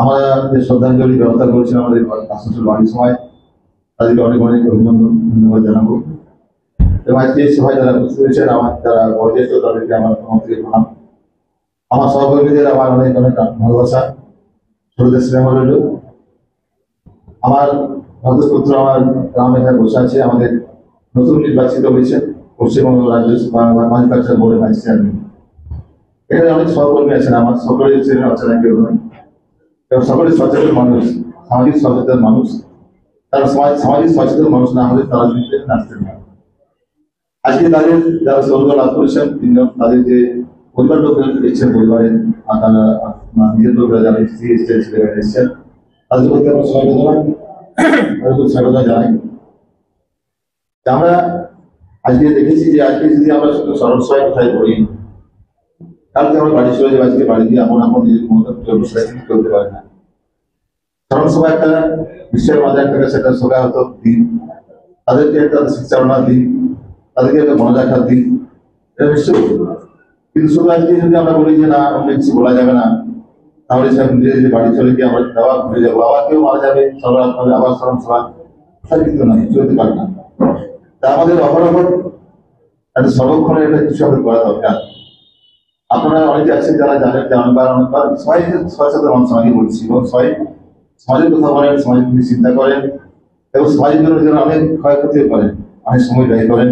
আমরা যে শ্রদ্ধাঞ্জলি ব্যবস্থা করেছি আমাদের আসানসোল বাড়ির সময়, তাদেরকে অনেক অনেক অভিনন্দন ধন্যবাদ জানাবো। এবং আজকে এই সভায় যারা উপস্থিত হয়েছেন, আমার যারা বয়োজ্যেষ্ঠ তাদেরকে আমার সমস্ত প্রণাম। আমার সহকর্মীদের আমার অনেক অনেক ভালোবাসা, ছোটদের স্নেহ রইল। আমার ভদ্রপুত্র আমার গ্রাম এখানে বসে আছে, আমাদের নতুন নির্বাচিত হয়েছেন পশ্চিমবঙ্গ রাজ্য ম্যানুফ্যাকচার বোর্ডের ভাইস চেয়ারম্যান। এখানে অনেক সহকর্মী আছেন, আমার সকলের ছিলেন অচেনা কেউ নয়, এবং সকলে সচেতন মানুষ, সামাজিক সচেতন মানুষ। তারা সামাজিক সচেতন মানুষ না হলে তারা রাজনীতিতে আসতেন না। আজকে তাদের যারা স্বর্গ লাভ করেছেন তিনজন, তাদের যে পরিবার লোক এসেছেন, পরিবারের তারা নিজের লোকরা যারা এসেছেন ছেলেমেয়েরা এসেছেন, তাদের প্রতি আমরা স্বাগত জানাই। আমরা আজকে দেখেছি যে আজকে যদি আমরা শুধু স্মরণ সভায় কোথায় করি, কালকে আমরা বাড়ি চলে যাবো, আজকে বাড়ি দিয়ে আমরা নিজের মতো করতে পারি না। স্মরণ সভা একটা বিশ্বের মাঝে একটা সেটা সহায়ত দিন, তাদেরকে একটা শিক্ষার দিন, তাদেরকে একটা মনে রাখার দিন, এটা নিশ্চয়ই। কিন্তু শুধু আজকে যদি আমরা বলি যে না অন্য কিছু বলা যাবে না, তাহলে সব নিজে বাড়ি চলে গিয়ে আমরা দাওয়া ঘুরে যাবো, আবার কেউ মারা যাবে, সবার আবার স্মরণ সভা, তার কিন্তু নয়, চলতে পারে না। তা আমাদের অপরাপর একটা সর্বক্ষণের একটা কিছু আমাদের করা দরকার। আপনারা অনেকে আছেন যারা জানেন যে অনেকবার সবাই সচেতন মানুষ আগে বলছি, এবং সবাই সমাজের কথা বলেন, সমাজের প্রতি চিন্তা করেন, এবং সমাজের জন্য যারা অনেক ক্ষয়ক্ষতি করেন, অনেক সময় ব্যয় করেন,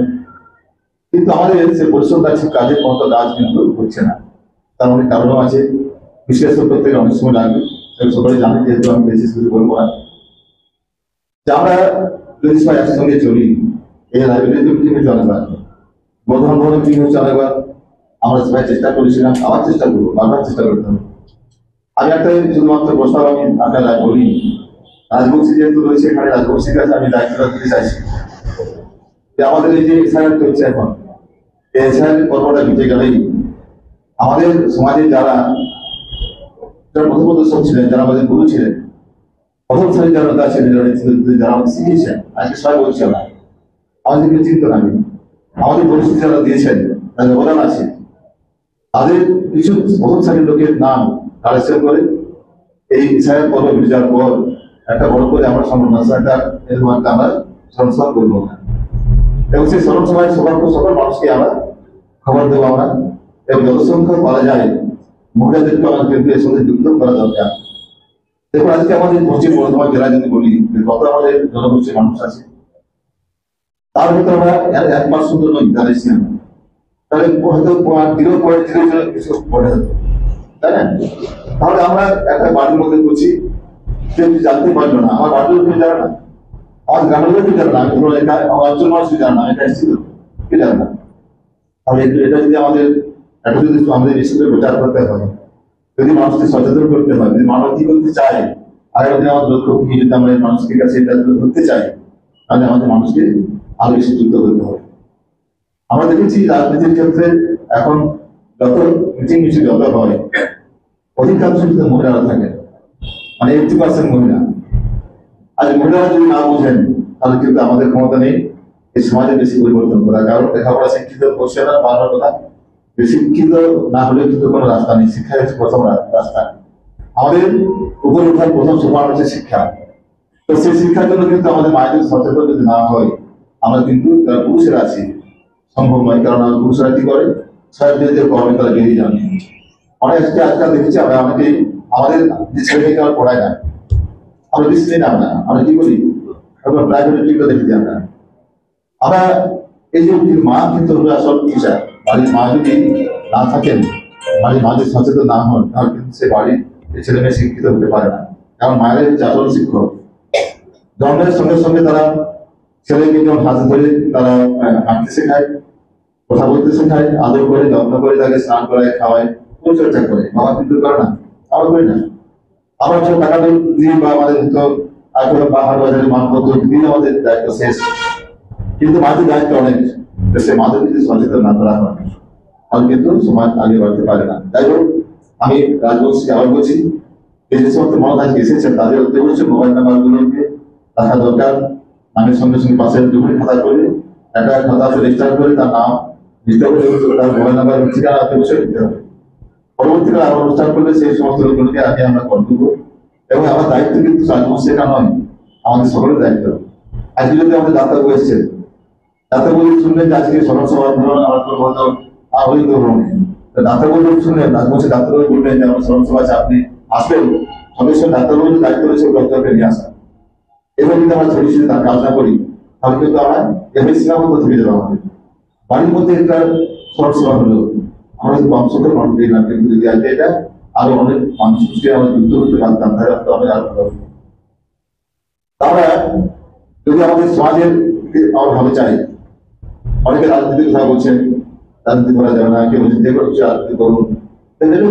কিন্তু আমাদের সে পরিশ্রম কাজের মতো কাজ কিন্তু হচ্ছে না। তার অনেক কারণও আছে, বিশ্লেষণ করতে অনেক সময় লাগবে, সকলে জানেন, যেহেতু আমি বেশি শুরু করবো না। যে আমরা যদি সবাই একসঙ্গে চলি, এই লাইব্রেরিতে মিটিং হচ্ছে অনেকবার, বর্ধমান ভবনে মিটিং হচ্ছে অনেকবার, আমরা সবাই চেষ্টা করেছিলাম, আবার চেষ্টা করবো, বারবার চেষ্টা করতে হবে। আমি একটা শুধুমাত্র প্রস্তাব আমি আপনারা বলি, রাজবংশী যেহেতু রয়েছে এখানে, রাজবংশীর কাছে আমি দায়িত্বটা দিতে চাইছি যে আমাদের এই যে এসআইআর চলছে এখন, এই এসআইআর পর্বটা মিটে গেলেই আমাদের সমাজে যারা প্রথম ছিলেন, যারা আমাদের গুরু ছিলেন, প্রথম শ্রেণীর যারা নেতা ছিলেন, যারা আমাদের শিখিয়েছেন, আজকে সবাই বলছি আমরা, আমাদেরকে চিন্তা নামি, আমাদের পরিস্থিতি যারা দিয়েছেন, তাদের অবদান আছে, তাদের কিছু প্রথম শ্রেণীর লোকের নাম কালেকশন করে এই এসআইআর পর্ব মিটে যাওয়ার পর একটা বড় করে আমরা একটা এরকম একটা আমরা সংস্থান করবো না, এবং সেই স্মরণ সভায় সকল মানুষকে আমরা খবর দেবো আমরা, এবং যত সংখ্যক পারা যায় মহিলাদেরকে আমাদের কিন্তু এর সঙ্গে যুক্ত করা দরকার। দেখুন আজকে আমাদের পশ্চিম বর্ধমান জেলায় যদি বলি কত আমাদের জনগোষ্ঠীর মানুষ আছে, তার ভিতরে আমরা 1% নই যারা এসেছি আমরা, তাহলে হয়তো কিছু পড়ে হতো, তাই না? তাহলে আমরা একটা বাড়ির মধ্যে করছি, কেউ জানতে পারলো না, আমার বাড়ির লোক কেউ জানে না, আমার গ্রামের লোক কেউ জানে না, আমি ধরো আমার অঞ্চল মানুষ জানে না, এটা এসেছিল কেউ জানে না। তাহলে এটা যদি আমাদের একটা যদি আমাদের বিশেষ প্রচার করতে হয়, যদি মানুষকে সচেতন করতে হয়, যদি মানুষ কি করতে চায়, আগামী দিনে আমাদের লক্ষ্য কি, যদি আমরা মানুষকে কাছে এটা ধরতে চাই, তাহলে আমাদের মানুষকে আরো বেশি যুক্ত করতে হবে। আমরা দেখেছি রাজনীতির ক্ষেত্রে এখন যত মিটিং যত হয়, অধিকাংশ কিন্তু মহিলারা থাকে, মানে 80% মহিলা। আজ মহিলারা যদি না বুঝেন, তাহলে কিন্তু আমাদের ক্ষমতা নেই এই সমাজে বেশি পরিবর্তন করা। কারণ লেখাপড়া শিক্ষিত করছে না, বাংলার কথা, শিক্ষিত না হলে কিন্তু কোনো রাস্তা নেই, শিক্ষা হচ্ছে প্রথম রাস্তা। আমাদের উপর ওঠার প্রথম সোপান হচ্ছে শিক্ষা। তো সেই শিক্ষার জন্য কিন্তু আমাদের মায়েদের সচেতন যদি না হয়, আমরা কিন্তু যারা পুরুষেরা আছি সম্ভব নয়। কারণ আমার পুরুষরা কি করে, সাহেবদের কর্মে তারা বেরিয়ে যান। আজকাল দেখেছি আমরা অনেকেই আমাদের যে ছেলেমেয়েকে আমরা পড়াই না, আমরা ডিসিপ্লিন আমরা কি করি, আমরা প্রাইভেট দেখে দিই আমরা এই যে মা কিন্তু হলো আসল টিচার। বাড়ির মা যদি না থাকেন, বাড়ির মা যদি সচেতন না হন, তাহলে কিন্তু সে বাড়ির ছেলে মেয়ে শিক্ষিত হতে পারে না। কারণ মায়ের হচ্ছে আসল শিক্ষক। জন্মের সঙ্গে সঙ্গে তারা ছেলেকে যখন হাতে ধরে তারা হাঁটতে শেখায়, কথা বলতে শেখায়, আদর করে যত্ন করে তাকে স্নান করায়, খাওয়ায়, পরিচর্যা করে। বাবা কিন্তু করে না, আমরা করি না। আমরা হচ্ছে টাকা দিয়ে বা আমাদের তো পাহাড় বাজারে মানপত্র দিয়ে আমাদের দায়িত্ব শেষ, কিন্তু মাঝে দায়িত্ব অনেক। সে মাঝে যদি সচেতন না করা হয়, তাহলে কিন্তু সমাজ আগে বাড়তে পারে না। যাই হোক, আমি রাজবংশীকে আবার বলছি, এই যে সমস্ত মনে আজকে এসেছেন, তাদের উদ্যোগ হচ্ছে মোবাইল নাম্বার গুলোকে রাখা দরকার। নামের সঙ্গে সঙ্গে পাশের ডুপ্লিকেট খাতা করে একটা খাতা রেজিস্টার করে তার নাম দিতে হবে, তার মোবাইল নাম্বার ঠিকানা অবশ্যই দিতে হবে। পরবর্তীকালে আবার অনুষ্ঠান করলে সেই সমস্ত লোকগুলোকে আগে আমরা কল করবো, এবং আমার দায়িত্ব কিন্তু রাজবংশ শেখা নয়, আমাদের সকলের দায়িত্ব। আজকে যদি আমাদের ডাক্তারবাবু এসছেন, ডাক্তারবাবু শুনলেন যে আজকে সমাজসভা আমার করবো হয়তো আহ্বান করবো, ডাক্তারবাবু শুনলেন রাজবংশের ডাক্তারবাবু বললেন যে আমার সমাজসভা আছে, আপনি আসবেন, সঙ্গে সঙ্গে ডাক্তারবাবুর দায়িত্ব রয়েছে ডক্টরকে নিয়ে আসা। এবার যদি আমরা ছড়িয়ে ছিটে তার কাজ না করি, তাহলে কিন্তু আমরা এভাবে সীমাবদ্ধ থেকে যাবো। আমাদের বাড়ির মধ্যে একটা সমাজসভা হলো, আমরা কিন্তু বংশকে মানুষ দিই না, কিন্তু যদি আজকে এটা আরো অনেক মানুষকে আমরা যুক্ত করতে পারতাম, তাহলে আমাদের আরো ভালো হতো। আমরা যদি আমাদের সমাজের আমরা ভালো চাই, অনেকে রাজনীতির কথা বলছেন, রাজনীতি করা যাবে না, কেউ বলছেন যে কোনো কিছু রাজনীতি করুন,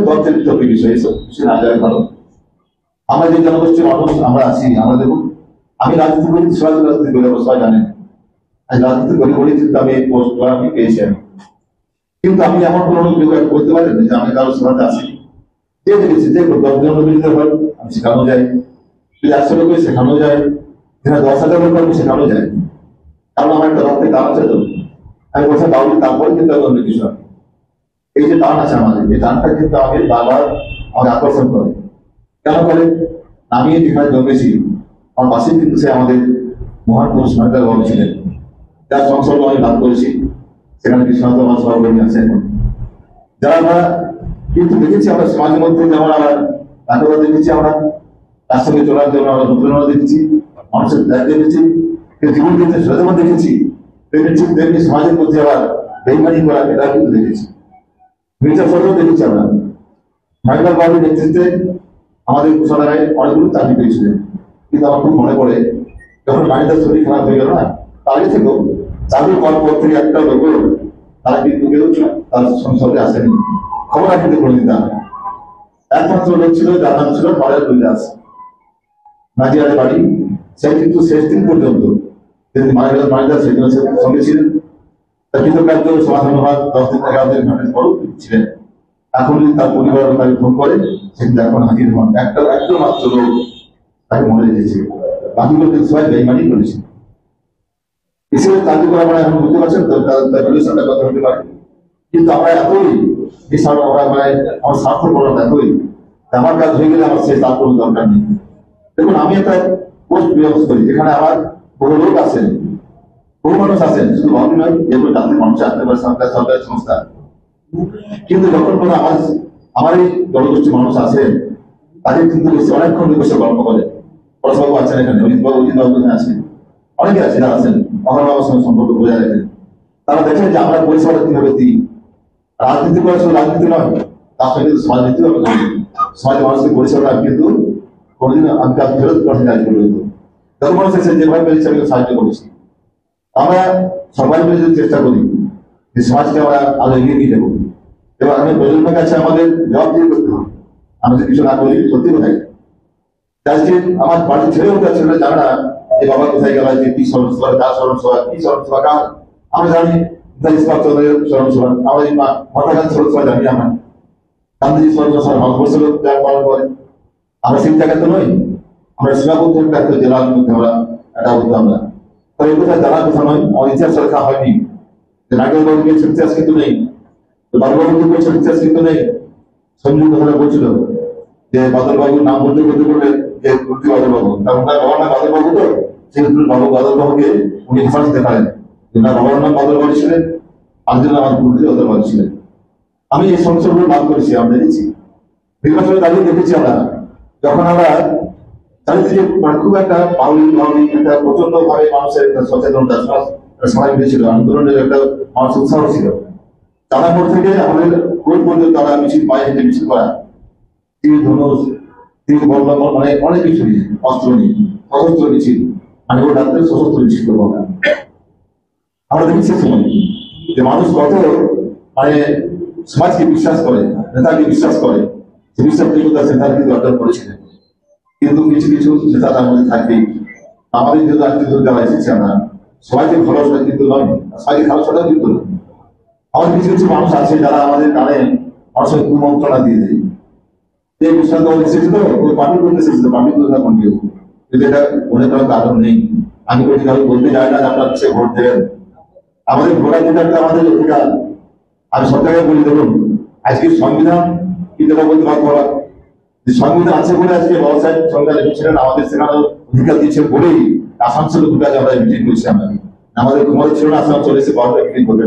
দলচালিত বিষয়, এইসব কিছু না যায় ভালো। আমরা যে জনগোষ্ঠীর মানুষ আমরা আছি, আমরা দেখুন, আমি রাজনীতি করি, সমাজ রাজনীতি করি, সবাই জানেন রাজনীতি করি বলে কিন্তু আমি এই পোস্ট আমি পেয়েছি। কিন্তু আমি এমন কোনো কেউ করতে পারেন যে আমি কারোর সভাতে আসি, যে দেখেছি যে 10 জন লোক হয় আমি শেখানো যায়, যদি 100 লোক শেখানো যায়, যেখানে 10,000 লোক আমি শেখানো যায়, কারণ আমার একটা রক্তে টান আছে। তো আমি বলছি বাউলি, তারপরে কিন্তু আমি অন্য কিছু, এই যে টান আছে আমাদের, এই টানটা কিন্তু আমাকে বারবার আমাকে আকর্ষণ করে। কেন করে? আমি যেখানে জন্মেছি আমার পাশে কিন্তু সে আমাদের মহান পুরুষ মহিলা বাবু ছিলেন, যার সংসর্গ আমি লাভ করেছি, সেখানে বিশ্বনাথ আমার সহকর্মী আছে। এখন যারা আমরা কিন্তু দেখেছি আমরা সমাজের মধ্যে, যেমন আমরা ডাক্তাররা দেখেছি, আমরা তার সঙ্গে চলার জন্য আমরা নতুনরা দেখেছি, মানুষের ত্যাগ দেখেছি, জীবন দিতে সচেতন দেখেছি, তেমনি সমাজের মধ্যে আবার বেইমানি করা এটা কিন্তু দেখেছি, মির্জাফরও দেখেছি। আমরা মহিলা বাবুর নেতৃত্বে আমাদের কুশলারায় অনেকগুলো চাকরি পেয়েছিলেন। কিন্তু আমার খুব মনে পড়ে, যখন বাড়িটার শরীর খারাপ হয়ে গেল না, তার থেকেও চাকরি করার পর থেকে একটা লোক তারা কিন্তু কেউ তার সংসদে আসেনি, খবর কিন্তু করে দিতাম। একমাত্র লোক ছিল যার নাম ছিল ফরের কৈলাস, নাজিয়ারের বাড়ি। সে কিন্তু শেষ দিন পর্যন্ত তিনি মারিদা সেদিন সঙ্গে ছিলেন, তার কৃতকার্য সমাধান হওয়ার 10 দিন 11 দিন ঘটের পরও ছিলেন। এখন যদি তার পরিবার তাকে ফোন করে, সেটা এখন হাজির হন, একটা মাত্র লোক তাকে মনে রেখেছে, বাকিগুলো কিন্তু সবাই বেইমানি করেছে। হিসেবে কার্যকর আমরা এখন বুঝতে পারছেন তো, তার কথা হতে পারে। কিন্তু আমরা এতই আমরা মানে আমার স্বার্থপরতা এতই, আমার কাজ হয়ে গেলে আমার সেই তার কোনো দরকার নেই। দেখুন, আমি একটা পোস্ট ব্যবস্থা করি, যেখানে আমার বহু লোক আছেন, বহু মানুষ আছেন, শুধু ভাবি নয়, যেগুলো তাদের মানুষ আসতে পারে, সরকারি সংস্থা। কিন্তু যখন কোনো আমার এই জনগোষ্ঠীর মানুষ আছে, তাদের কিন্তু অনেকক্ষণ বসে গল্প করে। পরশবাবু আছেন এখানে, অজিত বাবু এখানে আছেন, অনেকে আছে যারা আছেন, অহরবাবুর সঙ্গে সম্পর্ক বজায় রাখেন। তারা দেখেন যে আমরা পরিষেবাটা কিভাবে দিই। রাজনীতি করে শুধু রাজনীতি নয়, তার সঙ্গে কিন্তু সমাজনীতিও আমি করি। সমাজের মানুষকে পরিষেবা কিন্তু কোনোদিন আমি কাজ ফেরত করতে চাই করবো। যত মানুষ এসে যেভাবে পেরেছি আমি সাহায্য করেছি। আমরা সবাই মিলে যদি চেষ্টা করি যে সমাজকে আমরা আরো এগিয়ে নিয়ে যাবো, এবার আমি প্রজন্মের কাছে আমাদের জবাব দিয়ে করতে হবে। আমি যদি কিছু না করি সত্যি কোথায় আজকে আমার বাড়ি ছেড়ে উঠে ছেলে জানে না যে বাবা কোথায় গেল, যে কি স্মরণ সভা, কার স্মরণ সভা, কি স্মরণ সভা কার। আমরা জানি ইসলাম চন্দ্রের স্মরণ সভা, আমরা এই মহাত্মা গান্ধী স্মরণ সভা জানি, আমরা গান্ধীজি স্মরণ সভা ভারতবর্ষ লোক পালন করে। আমরা সেই জায়গাতে নই, আমরা সীমাবদ্ধ একটা জেলার মধ্যে আমরা এটা বলতে আমরা, তবে এই কথা জানার কথা নয়। আমার ইতিহাস লেখা হয়নি যে নাগরবাবুকে ইতিহাস কিন্তু নেই, বাবুবাবুকে বলছে ইতিহাস কিন্তু নেই। সঞ্জু কথাটা বলছিল যে বাদলবাবুর নাম বলতে বলতে বললেন যে বাদলবাবু, তার ওনার বাবার নাম বাদলবাবু, তো সেই বাবু বাদলবাবুকে উনি রেফারেন্স দেখালেন, ওনার বাবার নাম বাদলবাবু ছিলেন, আরেকজন আমার গুরুজি বাদলবাবু ছিলেন। আমি এই সংসদগুলো লাভ করেছি, আমরা দেখেছি নির্বাচনে দাঁড়িয়ে দেখেছি। আমরা যখন আমরা চারিদিকে খুব একটা একটা প্রচন্ড ভাবে মানুষের একটা সচেতনতা সবাই মিলেছিল, আন্দোলনের একটা মানুষ উৎসাহ ছিল। চাঁদাপুর থেকে আমাদের কোর্ট পর্যন্ত তারা মিছিল, পায়ে হেঁটে মিছিল করা, ধনুষ, মানে অনেক কিছু নিয়ে, অস্ত্র নিয়ে সশস্ত্র মিছিল, মানে ও ডাক্তার সশস্ত্র মিছিল করবো আমরা। আমরা দেখেছি সময় যে মানুষ কত মানে সমাজকে বিশ্বাস করে, নেতাকে বিশ্বাস করে, সে বিশ্বাস নেতার কিন্তু অর্জন করেছিলেন। কিন্তু কিছু কিছু নেতা তার মধ্যে থাকবেই। আমাদের যেহেতু আজকে যারা এসেছি আমরা সবাইকে ভালোবাসা কিন্তু নয়, সবাইকে ভালোবাসাটাও কিন্তু নয়। আমার কিছু কিছু মানুষ আছে যারা আমাদের কানে মানুষের কুমন্ত্রণা দিয়ে দেয়, যে বিশ্বাস এসেছিল ওই পার্টি করতে এসেছিল, পার্টি করতে না কোনটিও, কিন্তু এটা মনে করার কারণ নেই। আমি কোনো কারণ বলতে চাই না যে আপনার সে ভোট দেবেন, আমাদের ভোটাধিকারটা আমাদের অধিকার। আমি সরকারকে বলি, দেখুন আজকে সংবিধান কি যেটা বলতে পারবো সংবিধান আছে বলে আজকে বাবা সাহেব সংবিধান লিখেছিলেন, আমাদের সেখানে অধিকার দিয়েছেন বলেই আসানসোলে দুটো আমরা মিটিং করছি। আমরা আমাদের ঘুমাতে ছিল না, আসানসোল এসে বারোটা মিটিং করবে।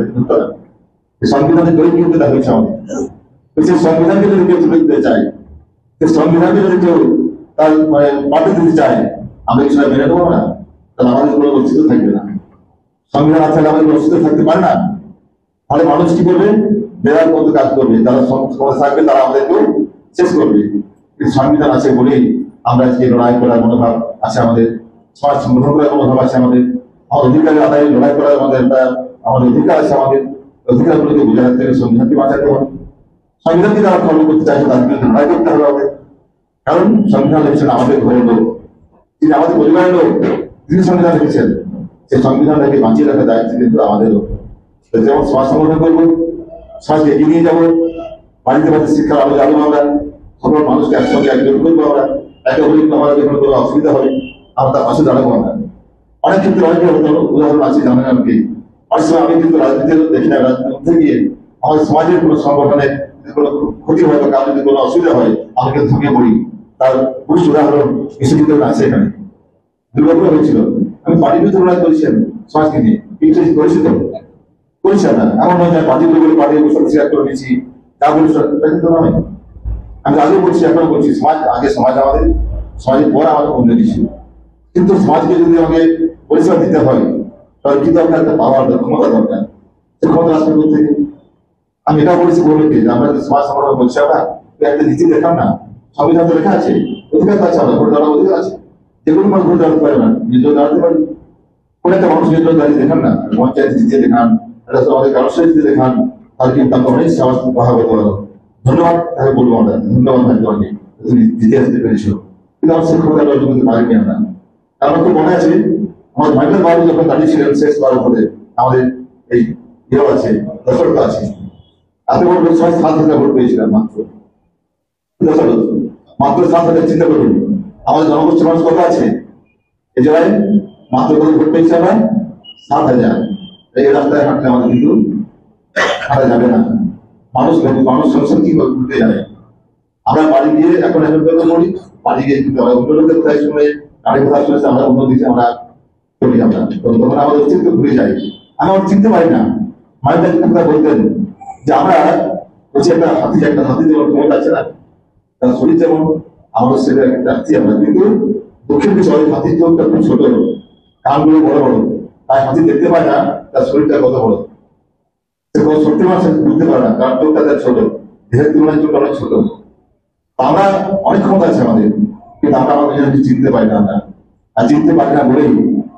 সংবিধানের দলিল কিন্তু দেখা হয়েছে আমাদের। সেই সংবিধানকে যদি কেউ তুলে দিতে চায়, সেই সংবিধানকে যদি কেউ তার মানে পাল্টে দিতে চায়, আমরা কি সেটা মেনে নেবো না? তাহলে আমাদের কোনো অস্তিত্ব থাকবে না। সংবিধান আছে আমাদের কোনো অস্তিত্ব থাকতে পারে না। তাহলে মানুষ কি করবে? বেড়ার মতো কাজ করবে, যারা সমাজ থাকবে তারা আমাদেরকেও শেষ করবে। কিন্তু সংবিধান আছে বলেই আমরা আজকে লড়াই করার মনোভাব আছে আমাদের, সমাজ সংগঠন করার মনোভাব আছে আমাদের, আমার অধিকারের আদায় লড়াই করার আমাদের অধিকার আছে। আমাদের অধিকারগুলোকে বুঝে রাখতে হবে, সংবিধানকে বাঁচাতে হবে। সংবিধানকে যারা ফলো করতে চাইছে তাদেরকে লড়াই করতে হবে আমাদের। কারণ সংবিধান লিখেছেন আমাদের ঘরের লোক, তিনি আমাদের পরিবারের লোক, তিনি সংবিধান লিখেছেন। সেই সংবিধানটাকে বাঁচিয়ে রাখার দায়িত্ব কিন্তু আমাদেরও। যেমন সমাজ সংগঠন করবো, সমাজকে এগিয়ে নিয়ে যাবো, বাড়িতে বাড়িতে শিক্ষার আলো জানবো আমরা, সকল মানুষকে একসঙ্গে একজন করবো আমরা। একে হলে আমাদের যখন কোনো অসুবিধা হবে আমরা তার পাশে দাঁড়াবো আমরা। অনেক ক্ষেত্রে অনেক উদাহরণ আছে, জানেন আর কি। অনেক সময় আমি কিন্তু রাজনীতির দেখি না, রাজনীতির মধ্যে গিয়ে আমাদের সমাজের কোনো সংগঠনের কোনো ক্ষতি হয় বা কারো যদি কোনো অসুবিধা হয় আমি কিন্তু ঝুঁকে পড়ি। তার পুরুষ উদাহরণ কিছু কিন্তু আছে এখানে। দুর্গাপুরে হয়েছিল, আমি পার্টির বিরুদ্ধে লড়াই করেছেন সমাজকে নিয়ে, কিন্তু করেছি তো করেছে না। এমন নয় যে পার্টি বলে পার্টি শেয়ার করে নিয়েছি, তা বলে কিন্তু নয়। আমি আগে বলছি, এখনো বলছি, সমাজ আগে, সমাজ আমাদের, সমাজের পর আমাদের অন্য কিছু। কিন্তু সমাজকে যদি আমাকে পরিষেবা দিতে হয় তাহলে কি দরকার? একটা পাওয়ার ক্ষমতা দরকার। সে ক্ষমতা আসবে কোথা থেকে? আমি এটা বলেছি বলতে যে আমরা সমাজ সংগঠন বলছি, আমরা একটা নীতি দেখান না, সংবিধান তো লেখা আছে, অধিকার তো আছে, আমরা ভোট দাঁড়ানোর অধিকার আছে। যে কোনো মানুষ ভোট দাঁড়াতে পারে না, নিজেও দাঁড়াতে পারি। কোন একটা মানুষ নিজেও দাঁড়িয়ে দেখান না, পঞ্চায়েত জিতে দেখান, এটা আমাদের কারোর জিতে দেখান, তাহলে কিন্তু আমরা অনেক সাহস পাহা করতে পারবো। ধন্যবাদ তাকে বলবো আমরা, ধন্যবাদ ভাই তোমাকে, তুমি জিতে আসতে পেরেছ। কিন্তু আমার সেই ক্ষমতা অর্জন করতে পারিনি আমরা। আমার খুব মনে আছে আমার মাইকেল বাবু যখন দাঁড়িয়েছিলেন শেষ বার উপরে, আমাদের এই ইয়ে আছে, দশরথ আছে, এত বড় লোক 7,000 ভোট পেয়েছিলাম মাত্র। দশরথ মাত্র 7,000, চিন্তা করুন আমাদের জনগোষ্ঠীর মানুষ কত আছে এই জায়গায়, মাত্র কত ভোট পেয়েছি আমরা? 7,000। এই রাস্তায় হাঁটলে আমাদের কিন্তু হাঁটা যাবে না। মানুষ সংসার কি ঘুরতে যাবে? আমরা বাড়ি গিয়ে এখন করি, বাড়ি গিয়ে কিন্তু আমরা অন্য লোকের কোথায় শুনে, গাড়ি কোথায় শুনেছে আমরা অন্য দিকে আমরা চলি। আমরা তখন আমাদের অস্তিত্ব ঘুরে যাই, আমরা চিনতে পারি না। মায়ের কথা বলতেন যে আমরা হচ্ছে একটা হাতি যেমন ক্ষমতা আছে না, তার শরীর যেমন, আমাদের সেটা একটা হাতি আমরা, কিন্তু দুঃখের বিষয় হাতির চোখটা খুব ছোট, কানগুলো বড় বড়, তাই হাতি দেখতে পায় না তার শরীরটা কত বড়। সে কত সত্যি মানুষ বুঝতে পারে না, কারণ চোখটা তার ছোট, দেহের তুলনায় চোখটা অনেক ছোট। আমরা অনেক ক্ষমতা আছে আমাদের, কিন্তু আমরা আমাদের চিনতে পারি না। আমরা আর চিনতে পারি না বলেই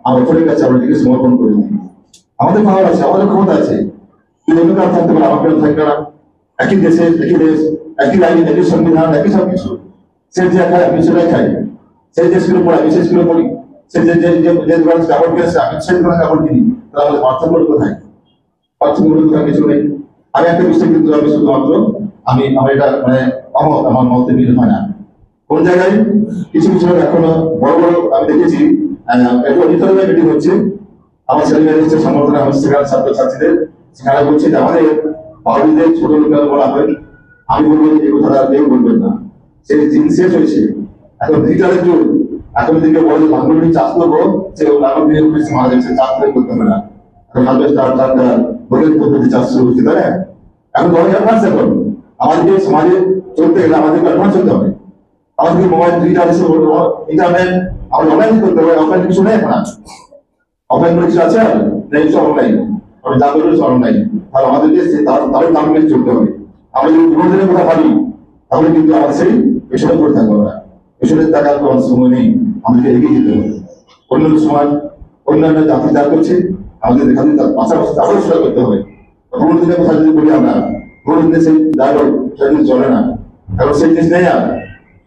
আমরা অপরের কাছে আমরা নিজেকে সমর্পণ করে দিই। আমাদের পাওয়ার আছে, আমাদের ক্ষমতা আছে, কিন্তু অন্য কারো থাকতে পারে, আমার কেউ থাকবে না। একই দেশে, একই দেশ, একই আইন, একই সংবিধান, একই সব কিছু। সে যে খায় আমি সেটাই খাই, সেই দেশগুলো পড়ি আমি সেই স্কুলে পড়ি, সে যে কাপড় কিনেছে আমি সেই ধরনের কাপড় কিনি, তাহলে আমাদের পার্থক্য কোথায়? পার্থক্য কোথায়? কিছু নেই। আমি একটা বিষয় কিন্তু আমি শুধুমাত্র আমার এটা মানে আমার মতে মিল হয় না। কোন জায়গায় কিছু কিছু এখনো বড় বড় আমি দেখেছি, একটু অডিটোরিয়ামে মিটিং হচ্ছে, আমার ছেলে মেয়েদের হচ্ছে সংগঠনে, আমার সেখানে ছাত্রছাত্রীদের, সেখানে বলছে যে আমাদের বাউরিদের ছোট লোকেরা বলা হয়। আমি বলবো এই কথাটা কেউ বলবেন না, সেই দিন শেষ হয়েছে, এখন ডিজিটালের যুগ। এখন দিকে বলে বাংলাদেশ চাষ করবো, সে নানান দিনের পুলিশ মারা যাচ্ছে, চাষ করতে হবে না, চাষ শুরু হচ্ছে, তাই না? এখন বড় অ্যাডভান্স। এখন আমাদেরকে সমাজে চলতে গেলে আমাদেরকে অ্যাডভান্স হতে হবে। আমাদেরকে মোবাইল ইন্টারনেট আমরা অনলাইন করতে হবে। অফলাইন কিছু নেই এখন, অফলাইন কিছু আছে আর নেই, সব অনলাইন। আমি যা করবো সব অনলাইন। তাহলে আমাদেরকে তারও দাম মেনে চলতে হবে। আমরা যদি বিনোদনের কথা ভাবি তাহলে কিন্তু আমাদের সেই পেছনে পড়ে থাকবো আমরা, পেছনের টাকার কোনো সময় নেই, আমাদেরকে এগিয়ে যেতে হবে। অন্যান্য সমাজ, অন্যান্য জাতি যা করছে আমাদের এখানে তার পাশাপাশি তারও সেটা করতে হবে। ভ্রমণ দিনের কথা যদি বলি আমরা, ভ্রমণ দিনে সেই ডায়লগ সেটা কিন্তু চলে না, কারণ সেই জিনিস নেই আর।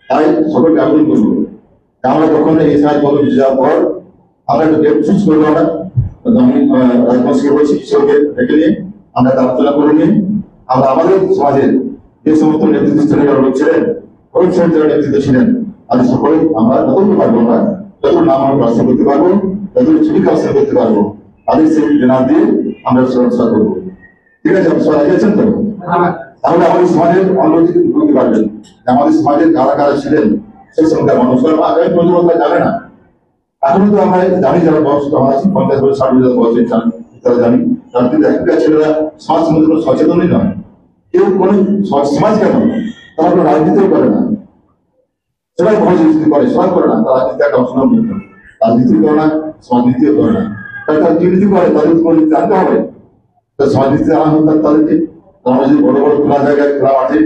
তাই সকলকে আবেদন করবো আমরা যখন এই সাহায্য করবো যাওয়ার পর আমরা একটা ডেট ফিক্স করবো। আমি রাজবংশকে বলছি ঈশ্বরকে ডেকে নিয়ে আমরা আলোচনা করে নিয়ে আমরা আমাদের সমাজের যে সমস্ত নেতৃত্ব শ্রেণীরা লোক ছিলেন, ওই শ্রেণীর যারা নেতৃত্ব ছিলেন, আমি সকলে আমরা যতটুকু পারবো না, যতটুকু নাম আমরা ব্যবস্থা করতে পারবো, যতটুকু ছবি ব্যবস্থা করতে পারবো, তাদের সেই ট্রেনার দিয়ে আমরা সুরক্ষা করবো। ঠিক আছে? আপনি সবাই আছেন তো? তাহলে আমাদের সমাজের অন্যদিকে কিন্তু বুঝতে পারবেন যে আমাদের সমাজের কারা কারা ছিলেন সেই সংখ্যার মানুষ আগামী প্রজন্ম জানে না। এখনো তো আমরা জানি যারা বয়স আমার আছি 50 বছর 60 বছর বয়সের তারা জানি, তারা কিন্তু এখনকার ছেলেরা সমাজ সম্বন্ধে কোনো সচেতনই নয়। কেউ কোনো সমাজ কেন, তারা কোনো রাজনীতিও করে না, সবাই সহযোগিতা করে, সবাই করে না, তারা রাজনীতি একটা অংশগ্রহণ করতে হবে, রাজনীতি করে না, সমাজনীতিও করে না। তারা দুর্নীতি করে, তাদের জানতে হবে সমাজনীতি জানা হোক তাদেরকে। আমরা যদি বড় বড় খোলা জায়গায় খোলা মাঠে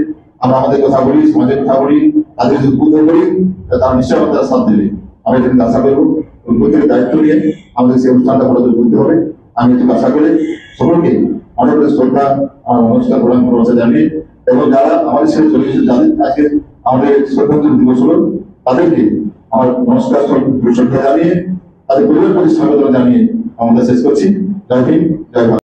আমরা আমাদের কথা বলি, সমাজের কথা বলি, তাদের যদি উদ্বুদ্ধ করি, তারা নিশ্চয় তারা সাথ দেবে। আমি এখানে আশা করবো প্রত্যেকের দায়িত্ব নিয়ে আমাদের সেই অনুষ্ঠানটা ভালো করে করতে হবে। আমি একটু আশা করি সকলকে অনেক শ্রদ্ধা আমার নমস্কার প্রদান ভালোবাসা জানিয়ে, এবং যারা আমাদের সাথে চলে গেছে যাদের আজকে আমাদের শ্রদ্ধাঞ্জলি দিবস হলো তাদেরকে আমার নমস্কার শ্রদ্ধা জানিয়ে তাদের পরিবার প্রতি স্বাগত জানিয়ে আমাদের শেষ করছি। জয় হিন্দ, জয় ভারত।